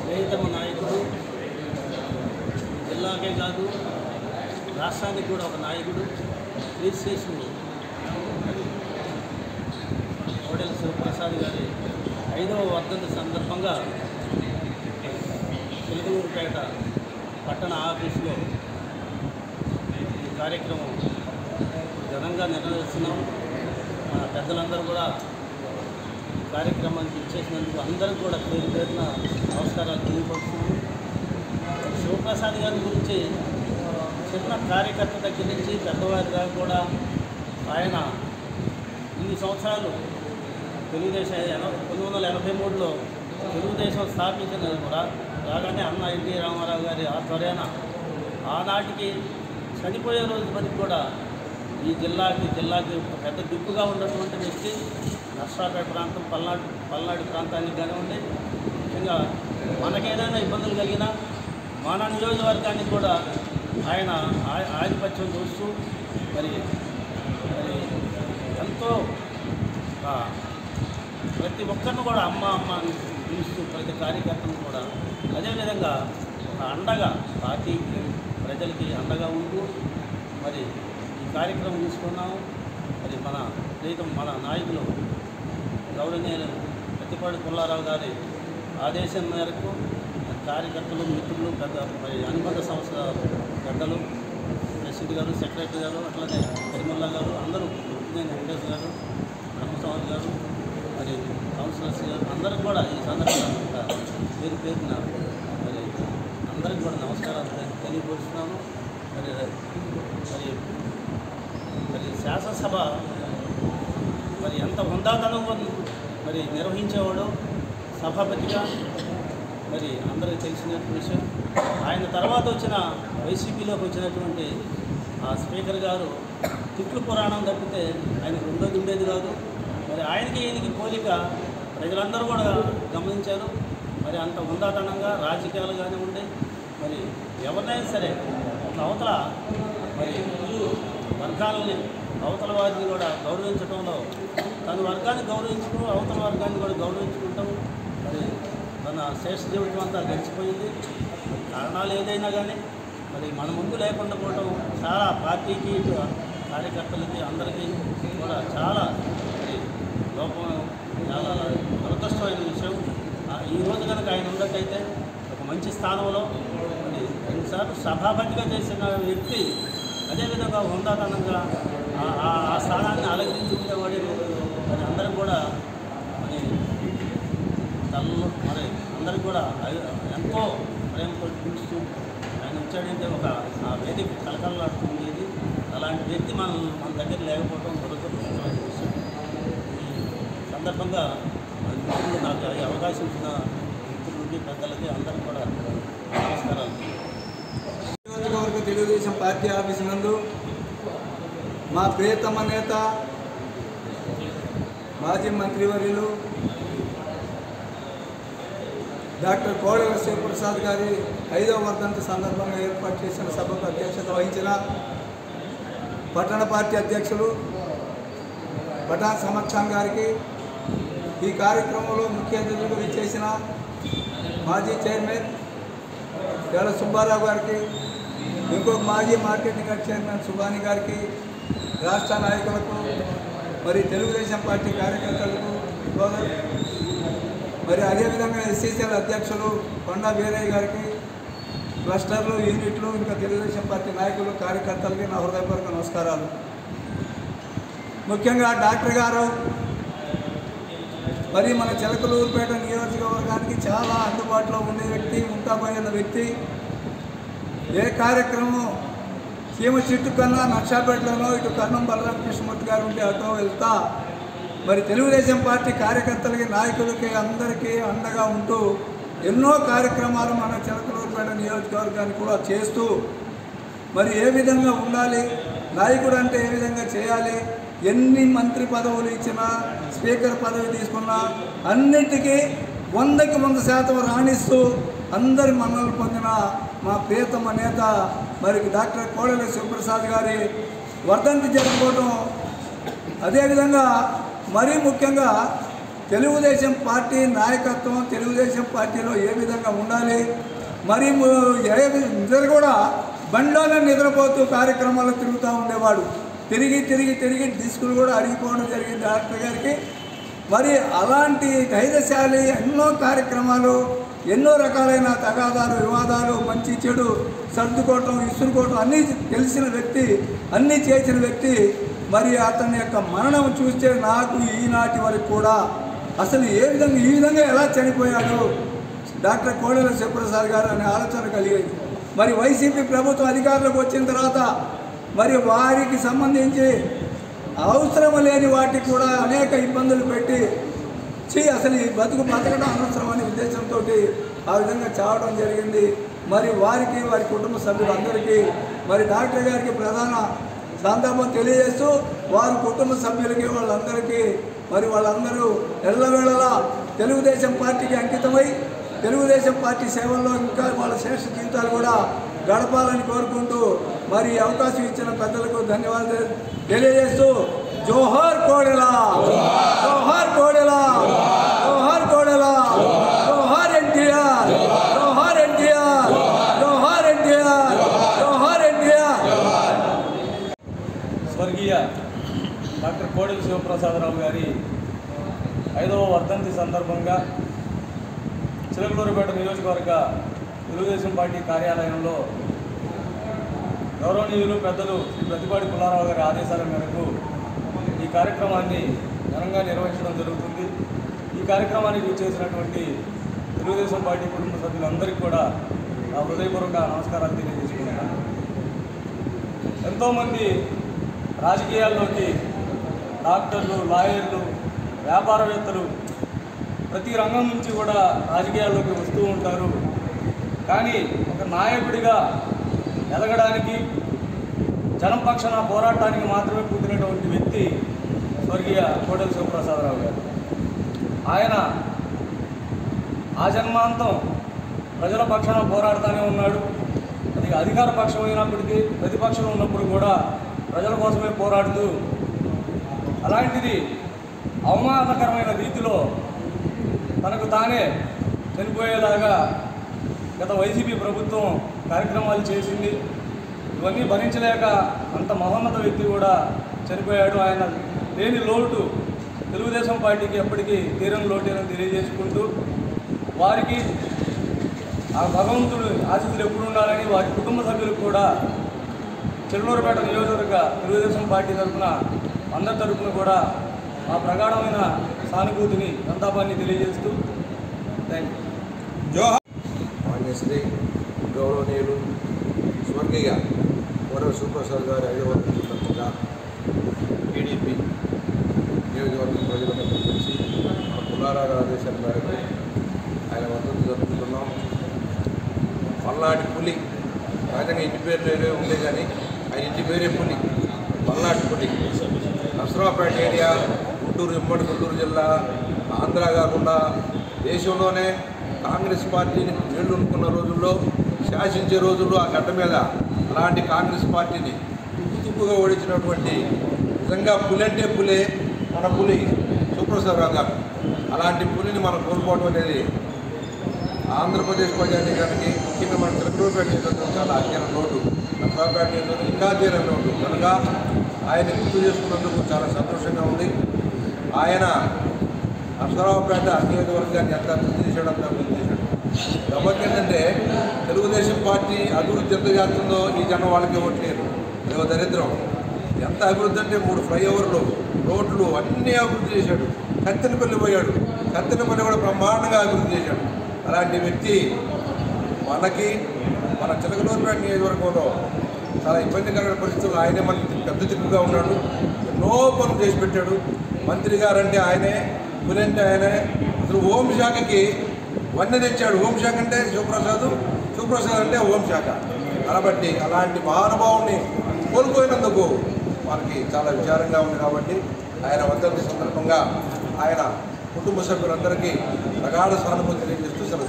ప్రియతమ నాయకుడు, జిల్లాకే కాదు రాష్ట్రానికి కూడా ఒక నాయకుడు, రిజిస్ట్రేషన్ కోడెల శివప్రసాద్ గారి 5వ వర్ధంతి సందర్భంగా చిలకలూరుపేట పట్టణ ఆఫీసులో ఈ కార్యక్రమం ఘనంగా నిర్వహిస్తున్నాం. మన పెద్దలందరూ కూడా ఈ కార్యక్రమానికి ఇచ్చేసినందుకు అందరికీ కూడా పేరు పేరున నమస్కారాలు తెలియపరుస్తున్నాము. శివప్రసాద్ గారి గురించి చిన్న కార్యకర్త దగ్గర నుంచి పెద్దవారి దాకా కూడా ఆయన ఇన్ని సంవత్సరాలు తెలుగుదేశం 1983లో తెలుగుదేశం స్థాపించిన రాగానే అన్న ఎన్టీ రామారావు గారి ఆధ్వర్యాన ఆనాటికి చనిపోయే రోజు వరకు కూడా ఈ జిల్లాకి పెద్ద దిక్కుగా ఉన్నటువంటి వ్యక్తి. నర్సాపేట ప్రాంతం, పల్నాడు ప్రాంతానికి కానివ్వండి, ముఖ్యంగా మనకేదైనా ఇబ్బందులు కలిగినా మన నియోజకవర్గానికి కూడా ఆయన ఆధిపత్యం చూస్తూ మరి ఎంతో ప్రతి ఒక్కరిని కూడా అమ్మ అని పిలుస్తూ ప్రతి కార్యకర్తను కూడా అదేవిధంగా ఒక అండగా పార్టీకి ప్రజలకి అండగా ఉంటూ మరి ఈ కార్యక్రమం తీసుకున్నాము. మరి మన నాయకులు గౌరవనీయులు ప్రతిపాడు పుల్లారావు గారి ఆదేశం మేరకు కార్యకర్తలు, మిత్రులు, మరి అనుబంధ సంస్థ పెద్దలు, ప్రెసిడెంట్ గారు, సెక్రటరీ గారు, అట్లనే పరిమల్ల గారు, అందరూ వెంకటేశ్వర గారు, బ్రహ్మస్వామి గారు, మరి కౌన్సిలర్స్ గారు, అందరూ కూడా ఈ సందర్భంగా పేరున మరి అందరికీ కూడా నమస్కారాలు తెలియపరుస్తున్నాను. మరి శాసనసభ మరి ఎంత హుందాతనంగా మరి నిర్వహించేవాడు సభాపతిగా మరి అందరికీ తెలిసిన విషయం. ఆయన తర్వాత వచ్చిన వైసీపీలోకి వచ్చినటువంటి ఆ స్పీకర్ గారు తిట్లు పురాణం తప్పితే ఆయనకు రెండోది ఉండేది కాదు. మరి ఈయనకి పోలిక ప్రజలందరూ కూడా గమనించారు. మరి అంత హుందాతనంగా రాజకీయాలు కానివ్వండి, మరి ఎవరినైనా సరే ఒక అవతల మరి వర్గాలని అవతల వారిని కూడా గౌరవించడంలో తన వర్గాన్ని గౌరవించడం, అవతల వర్గాన్ని కూడా గౌరవించుకుంటాం. మరి తన శేష జీవితం అంతా గడిచిపోయింది. కారణాలు ఏదైనా కానీ మరి మన ముందు లేకుండా పోవటం చాలా పార్టీకి, కార్యకర్తలకి, అందరికీ కూడా చాలా మరి లోపం, చాలా దురదృష్టమైన విషయం. ఈరోజు కనుక ఆయన ఉన్నట్టయితే ఒక మంచి స్థానంలో మరి 2 సార్లు సభాపతిగా చేసిన వ్యక్తి అదేవిధంగా హుందాతనంగా ఆ స్థానాన్ని అలంకరించుకునేవాడు. మరి అందరం కూడా మరి మరి అందరికి కూడా ఎంతో ప్రేమతో పిలుస్తూ ఆయన వచ్చాడంటే ఒక ఆ వేదిక కలకలలాడుతుండేది. అలాంటి వ్యక్తి మన దగ్గర లేకపోవడం దురదృష్టమైన విషయం. ఈ సందర్భంగా మిత్రులు నాకు అవకాశం ఇచ్చిన మిత్రులకి, పెద్దలకి అందరికీ కూడా నమస్కారాలు. నియోజకవర్గ తెలుగుదేశం పార్టీ ఆఫీసు నందు మా ప్రియతమ నేత, మాజీ మంత్రివర్యులు డాక్టర్ కోడెల శివప్రసాద్ గారి 5వ వర్ధంతి సందర్భంగా ఏర్పాటు చేసిన సభకు అధ్యక్షత వహించిన పట్టణ పార్టీ అధ్యక్షులు పఠాన్ సమక్షం గారికి, ఈ కార్యక్రమంలో ముఖ్య అతిథులుగా విచ్చేసిన మాజీ చైర్మన్ ఏళ్ల సుబ్బారావు గారికి, ఇంకొక మాజీ మార్కెటింగ్ చైర్మన్ సుబాని గారికి, రాష్ట్ర నాయకులకు, మరి తెలుగుదేశం పార్టీ కార్యకర్తలకు, మరి అదేవిధంగా ఎస్సీసీఎల్ అధ్యక్షులు కొండా వీరయ్య గారికి, క్లస్టర్లు, యూనిట్లు, ఇంకా తెలుగుదేశం పార్టీ నాయకులు, కార్యకర్తలకి నా హృదయపూర్వక నమస్కారాలు. ముఖ్యంగా డాక్టర్ గారు మరి మన చిలకలూరుపేట నియోజకవర్గానికి చాలా అందుబాటులో ఉండే వ్యక్తి, ఉంటాపోయిన వ్యక్తి. ఏ కార్యక్రమం సీమ చిట్టు కన్నా నర్సాపేటలోనో ఇటు కర్ణం బలరామ కృష్ణమూర్తి గారు ఉంటే అటో వెళ్తా మరి తెలుగుదేశం పార్టీ కార్యకర్తలకి, నాయకులకి, అందరికీ అండగా ఉంటూ ఎన్నో కార్యక్రమాలు మన చిలకలూరుపేట నియోజకవర్గానికి కూడా చేస్తూ మరి ఏ విధంగా ఉండాలి, నాయకుడు అంటే ఏ విధంగా చేయాలి, ఎన్ని మంత్రి పదవులు ఇచ్చినా, స్పీకర్ పదవి తీసుకున్నా అన్నింటికీ 100కి 100% రాణిస్తూ అందరి మన్నలు పొందిన మా ప్రియతమ నేత మరి డాక్టర్ కోడెల శివప్రసాద్ గారి వర్ధంతి జరుపుకోవడం, అదేవిధంగా మరీ ముఖ్యంగా తెలుగుదేశం పార్టీ నాయకత్వం తెలుగుదేశం పార్టీలో ఏ విధంగా ఉండాలి, మరి ఇద్దరు కూడా బండిలోనే నిద్రపోతూ కార్యక్రమాలు తిరుగుతూ ఉండేవాడు. తిరిగి డిస్కులు కూడా అరిగిపోవడం జరిగింది డాక్టర్ గారికి. మరి అలాంటి ధైర్యశాలి ఎన్నో కార్యక్రమాలు, ఎన్నో రకాలైన తగాదాలు, వివాదాలు, మంచి చెడు సర్దుకోవటం, ఇసురుకోవటం అన్నీ తెలిసిన వ్యక్తి, అన్నీ చేసిన వ్యక్తి. మరి అతని యొక్క మరణం చూస్తే నాకు ఈనాటి వరకు కూడా అసలు ఈ విధంగా ఎలా చనిపోయాడు డాక్టర్ కోడెల శివప్రసాద్ గారు అనే ఆలోచన కలిగేది. మరి వైసీపీ ప్రభుత్వం అధికారంలోకి వచ్చిన తర్వాత మరి వారికి సంబంధించి అవసరం లేని వాటికి కూడా అనేక ఇబ్బందులు పెట్టి అసలు ఈ బతకడం అనవసరం అనే ఉద్దేశంతో ఆ విధంగా చావడం జరిగింది. మరి వారికి, వారి కుటుంబ సభ్యులందరికీ, మరి డాక్టర్ గారికి ప్రధాన సంతాపం తెలియజేస్తూ వారి కుటుంబ సభ్యులకి, వాళ్ళందరికీ, మరి వాళ్ళందరూ ఎల్లవేళలా తెలుగుదేశం పార్టీకి అంకితమై తెలుగుదేశం పార్టీ సేవల్లో ఇంకా వాళ్ళ శ్రేష్ఠ జీవితాలు కూడా గడపాలని కోరుకుంటూ మరి అవకాశం ఇచ్చిన పెద్దలకు ధన్యవాదాలు తెలియజేస్తూ జోహార్ కోడెల, జోహార్ కోడెల, జోహార్ కోడెల, జోహార్ ఎన్టీఆర్, జోహార్ ఎన్టీఆర్, జోహార్ ఎన్టీఆర్, జోహార్ ఎన్టీఆర్. స్వర్గీయ డాక్టర్ కోడెల శివప్రసాదరావు గారి 5వ వర్ధంతి సందర్భంగా చిలకలూరుపేట నియోజకవర్గ తెలుగుదేశం పార్టీ కార్యాలయంలో గౌరవనీయులు పెద్దలు శ్రీ ప్రతిపాటి పుల్లారావు గారి ఆదేశాల మేరకు ఈ కార్యక్రమాన్ని ఘనంగా నిర్వహించడం జరుగుతుంది. ఈ కార్యక్రమానికి చేసినటువంటి తెలుగుదేశం పార్టీ కుటుంబ సభ్యులందరికీ కూడా నా హృదయపూర్వక నమస్కారాలు తెలియజేసుకుంటున్నాను. ఎంతోమంది రాజకీయాల్లోకి డాక్టర్లు, లాయర్లు, వ్యాపారవేత్తలు ప్రతి రంగం నుంచి కూడా రాజకీయాల్లోకి వస్తూ ఉంటారు. కానీ ఒక నాయకుడిగా ఎదగడానికి, జనం పక్షాన పోరాటానికి మాత్రమే పుట్టినటువంటి వ్యక్తి స్వర్గీయ కోడెల శివప్రసాదరావు గారు. ఆయన ఆ జన్మాంతం ప్రజల పక్షాన పోరాడుతూనే ఉన్నాడు. అది అధికార పక్షం అయినప్పటికీ, ప్రతిపక్షం ఉన్నప్పుడు కూడా ప్రజల కోసమే పోరాడుతూ, అలాంటిది అవమానకరమైన రీతిలో తనకు తానే చనిపోయేలాగా గత వైసీపీ ప్రభుత్వం కార్యక్రమాలు చేసింది. ఇవన్నీ భరించలేక అంత మహోన్నత వ్యక్తి కూడా చనిపోయాడు. ఆయన లేని లోటు తెలుగుదేశం పార్టీకి ఎప్పటికీ తీరని లోటేనని తెలియజేసుకుంటూ, వారికి ఆ భగవంతుడు ఆశీస్సులు ఎప్పుడు ఉండాలని వారి కుటుంబ సభ్యులకు కూడా చిలకలూరుపేట నియోజకవర్గ తెలుగుదేశం పార్టీ తరఫున, అందరి తరఫున కూడా ఆ ప్రగాఢమైన సానుభూతిని, సంతాపాన్ని తెలియజేస్తూ థ్యాంక్ యూ. మాన్యశ్రీ గౌరవనీయులు స్వర్గీయ కోడెల శివప్రసాద్ గారి 5వ వర్ధంతి సందర్భంగా టీడీపీ నియోజకవర్గం ప్రజలందరూ కలిసి మన పుల్లారావు గారి ఆదేశాల మేరకు ఆయన వర్ధంతి జరుపుకుంటున్నాం. పల్నాటి పులి, సహజంగా ఇంటి పేరు వేరే ఉండే కానీ ఆయన ఇంటి పేరే పులి, పల్నాటి పులి. నర్సరావుపేట ఏరియా, ఉమ్మడి గుంటూరు జిల్లా, ఆంధ్ర కాకుండా దేశంలోనే కాంగ్రెస్ పార్టీని వేళ్ళునుకున్న రోజుల్లో, శాసించే రోజుల్లో ఆ గడ్డ మీద అలాంటి కాంగ్రెస్ పార్టీని తుప్పుగా ఓడించినటువంటి నిజంగా పులి అంటే పులే, మన పులి శివప్రసాదరావు గారు. అలాంటి పులిని మనం కోల్పోవడం అనేది ఆంధ్రప్రదేశ్ ప్రజానీకానికి, ముఖ్యంగా మన చిలకలూరుపేట నియోజకవర్గం చాలా అత్యన లోటు, నర్సరావుపేట నియోజకవర్గం ఇంకా తీరని లోటు కనుక ఆయన గుర్తు చేసుకున్నందుకు చాలా సంతోషంగా ఉంది. ఆయన నర్సరావుపేట నియోజకవర్గాన్ని ఎంత అభివృద్ధి చేశాడో అంత అభివృద్ధి చేశాడు. గమ్మత్తు ఏంటంటే తెలుగుదేశం పార్టీ అభివృద్ధి ఎంత చేస్తుందో ఈ జనం వాళ్ళకి ఇవ్వట్లేదు. అదో దరిద్రం. ఎంత అభివృద్ధి అంటే 3 ఫ్లైఓవర్లు, రోడ్లు అన్నీ అభివృద్ధి చేశాడు. కత్తెనపల్లి పోయాడు, కత్తెనపల్లి కూడా బ్రహ్మాండంగా అభివృద్ధి చేశాడు. అలాంటి వ్యక్తి మనకి మన చిలకలూరుపేట నియోజకవర్గంలో చాలా ఇబ్బందికరమైన పరిస్థితుల్లో ఆయనే మనకి పెద్ద దిక్కుగా ఉన్నాడు. ఎన్నో పనులు చేసి పెట్టాడు. మంత్రి గారంటే ఆయనే, పులంటే ఆయనే. అసలు హోంశాఖకి వన్నె తెచ్చాడు. హోంశాఖ అంటే శివప్రసాద్, శివప్రసాద్ అంటే హోంశాఖ. కాబట్టి అలాంటి మహానుభావుని కోల్పోయినందుకు మనకి చాలా విచారంగా ఉంది. కాబట్టి ఆయన వర్ధంతి సందర్భంగా ఆయన కుటుంబ సభ్యులందరికీ ప్రగాఢ సానుభూతి తెలియజేస్తూ సెలవు.